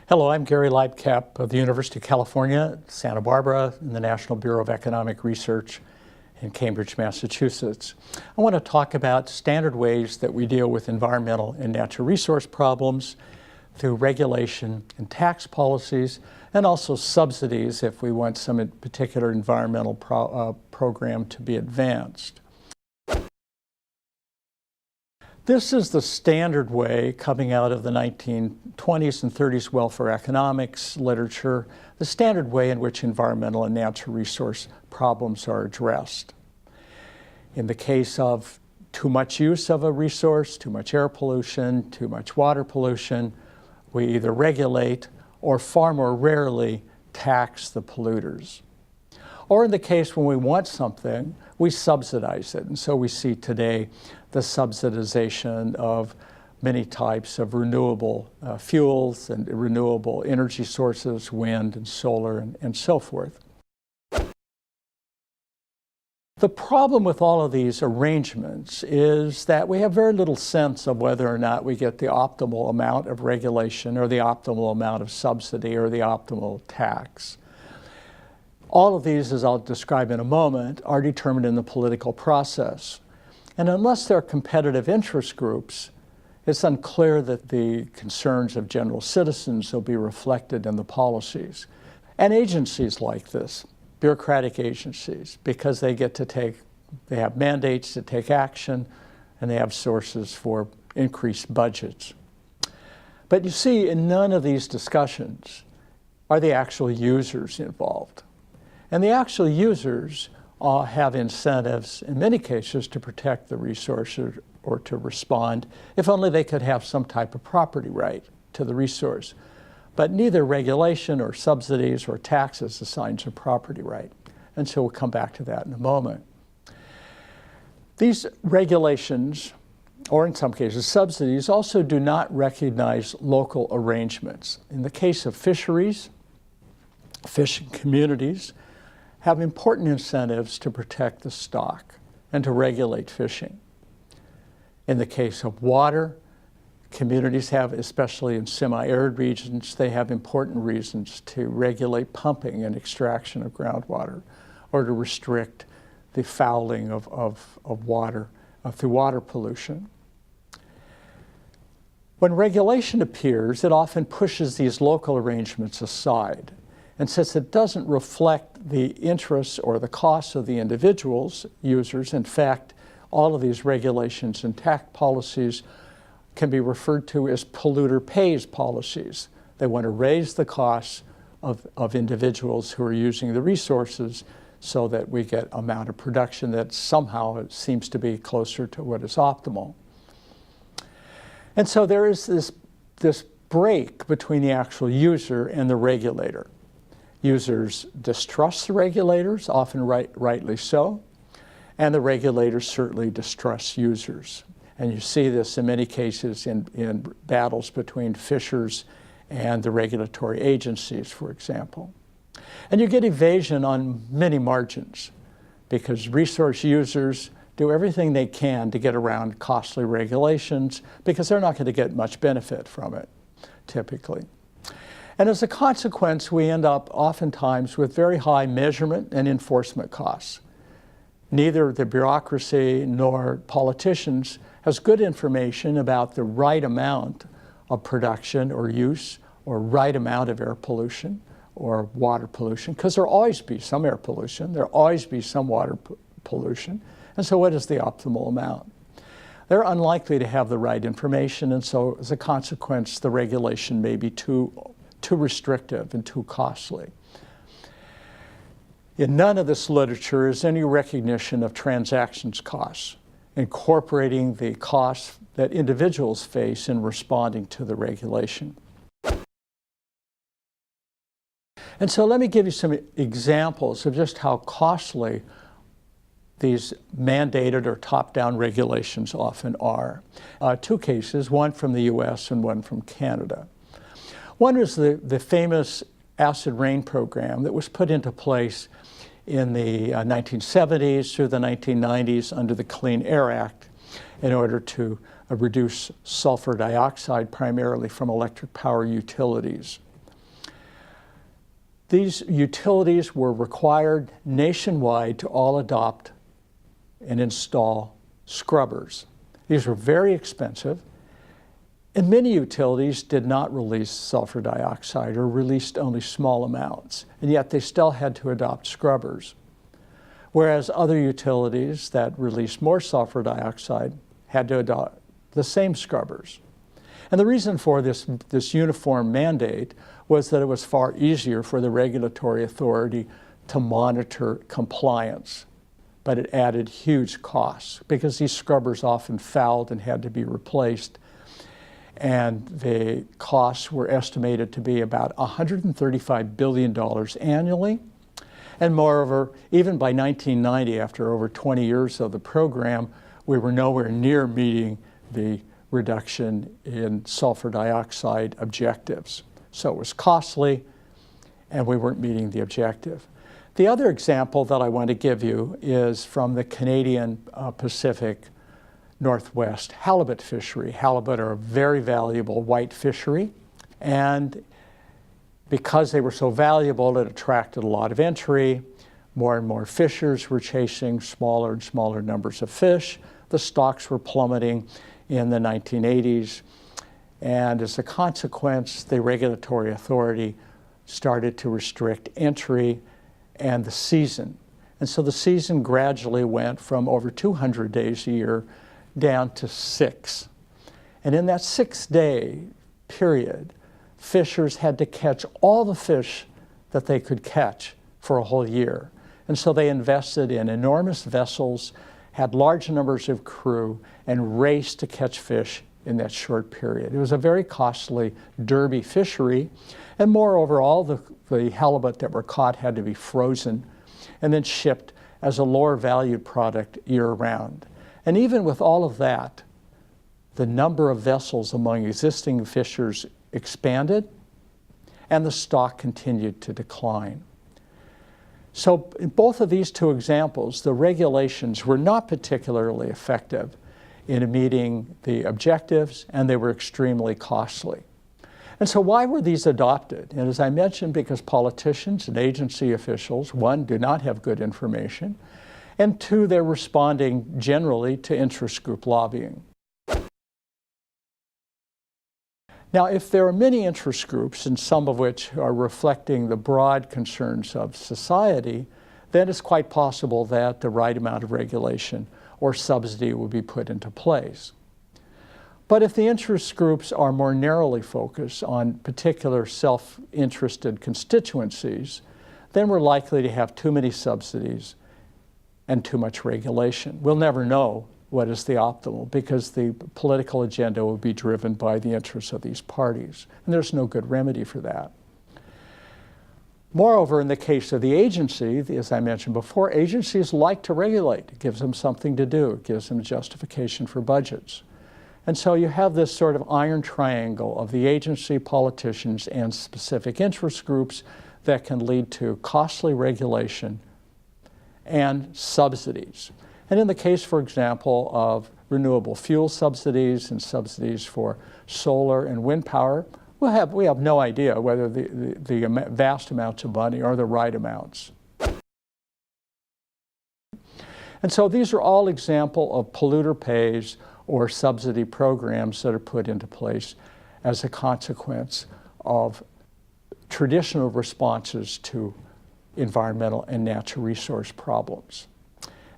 Hello, I'm Gary Libecap of the University of California, Santa Barbara, in the National Bureau of Economic Research in Cambridge, Massachusetts. I want to talk about standard ways that we deal with environmental and natural resource problems through regulation and tax policies, and also subsidies if we want some particular environmental program to be advanced. This is the standard way coming out of the 1920s and 30s welfare economics literature, the standard way in which environmental and natural resource problems are addressed. In the case of too much use of a resource, too much air pollution, too much water pollution, we either regulate or far more rarely tax the polluters. Or in the case when we want something, we subsidize it. And so we see today the subsidization of many types of renewable fuels and renewable energy sources, wind and solar and so forth. The problem with all of these arrangements is that we have very little sense of whether or not we get the optimal amount of regulation or the optimal amount of subsidy or the optimal tax. All of these, as I'll describe in a moment, are determined in the political process. And unless there are competitive interest groups, it's unclear that the concerns of general citizens will be reflected in the policies. And agencies like this, bureaucratic agencies, because they have mandates to take action, and they have sources for increased budgets. But you see, in none of these discussions are the actual users involved. And the actual users have incentives, in many cases, to protect the resource or to respond, if only they could have some type of property right to the resource. But neither regulation or subsidies or taxes assigns a property right. And so we'll come back to that in a moment. These regulations, or in some cases subsidies, also do not recognize local arrangements. In the case of fisheries, fishing communities have important incentives to protect the stock and to regulate fishing. In the case of water, communities have, especially in semi-arid regions, they have important reasons to regulate pumping and extraction of groundwater or to restrict the fouling of water through water pollution. When regulation appears, it often pushes these local arrangements aside. And since it doesn't reflect the interests or the costs of the individuals, users, in fact, all of these regulations and tax policies can be referred to as polluter pays policies. They want to raise the costs of individuals who are using the resources so that we get an amount of production that somehow seems to be closer to what is optimal. And so there is this break between the actual user and the regulator. Users distrust the regulators, often rightly so, and the regulators certainly distrust users. And you see this in many cases in battles between fishers and the regulatory agencies, for example. And you get evasion on many margins because resource users do everything they can to get around costly regulations because they're not going to get much benefit from it, typically. And as a consequence, we end up oftentimes with very high measurement and enforcement costs. Neither the bureaucracy nor politicians has good information about the right amount of production or use or right amount of air pollution or water pollution, because there'll always be some air pollution, there'll always be some water pollution. And so what is the optimal amount? They're unlikely to have the right information, and so as a consequence, the regulation may be too restrictive and too costly. In none of this literature is any recognition of transactions costs, incorporating the costs that individuals face in responding to the regulation. And so let me give you some examples of just how costly these mandated or top-down regulations often are. Two cases, one from the US and one from Canada. One is the famous acid rain program that was put into place in the 1970s through the 1990s under the Clean Air Act in order to reduce sulfur dioxide primarily from electric power utilities. These utilities were required nationwide to all adopt and install scrubbers. These were very expensive, and many utilities did not release sulfur dioxide or released only small amounts, and yet they still had to adopt scrubbers. Whereas other utilities that released more sulfur dioxide had to adopt the same scrubbers. And the reason for this uniform mandate was that it was far easier for the regulatory authority to monitor compliance. But it added huge costs because these scrubbers often fouled and had to be replaced. And the costs were estimated to be about $135 billion annually. And moreover, even by 1990, after over 20 years of the program, we were nowhere near meeting the reduction in sulfur dioxide objectives. So it was costly, and we weren't meeting the objective. The other example that I want to give you is from the Canadian Pacific Northwest halibut fishery. Halibut are a very valuable white fishery, and because they were so valuable, it attracted a lot of entry. More and more fishers were chasing smaller and smaller numbers of fish. The stocks were plummeting in the 1980s, and as a consequence, the regulatory authority started to restrict entry and the season. And so the season gradually went from over 200 days a year down to 6. And in that 6-day period, fishers had to catch all the fish that they could catch for a whole year. And so they invested in enormous vessels, had large numbers of crew, and raced to catch fish in that short period. It was a very costly derby fishery, and moreover, all the halibut that were caught had to be frozen and then shipped as a lower valued product year-round. And even with all of that, the number of vessels among existing fishers expanded, and the stock continued to decline. So in both of these two examples, the regulations were not particularly effective in meeting the objectives, and they were extremely costly. And so why were these adopted? And as I mentioned, because politicians and agency officials, one, do not have good information, and two, they're responding generally to interest group lobbying. Now, if there are many interest groups, and some of which are reflecting the broad concerns of society, then it's quite possible that the right amount of regulation or subsidy will be put into place. But if the interest groups are more narrowly focused on particular self-interested constituencies, then we're likely to have too many subsidies and too much regulation. We'll never know what is the optimal, because the political agenda will be driven by the interests of these parties. And there's no good remedy for that. Moreover, in the case of the agency, as I mentioned before, agencies like to regulate. It gives them something to do. It gives them justification for budgets. And so you have this sort of iron triangle of the agency, politicians, and specific interest groups that can lead to costly regulation and subsidies. And in the case, for example, of renewable fuel subsidies and subsidies for solar and wind power, we have no idea whether the vast amounts of money are the right amounts. And so these are all examples of polluter pays or subsidy programs that are put into place as a consequence of traditional responses to environmental and natural resource problems.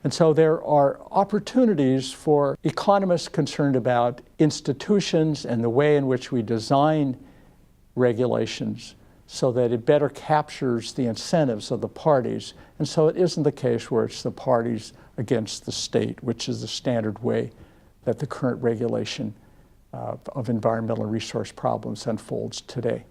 And so there are opportunities for economists concerned about institutions and the way in which we design regulations so that it better captures the incentives of the parties. And so it isn't the case where it's the parties against the state, which is the standard way that the current regulation of environmental resource problems unfolds today.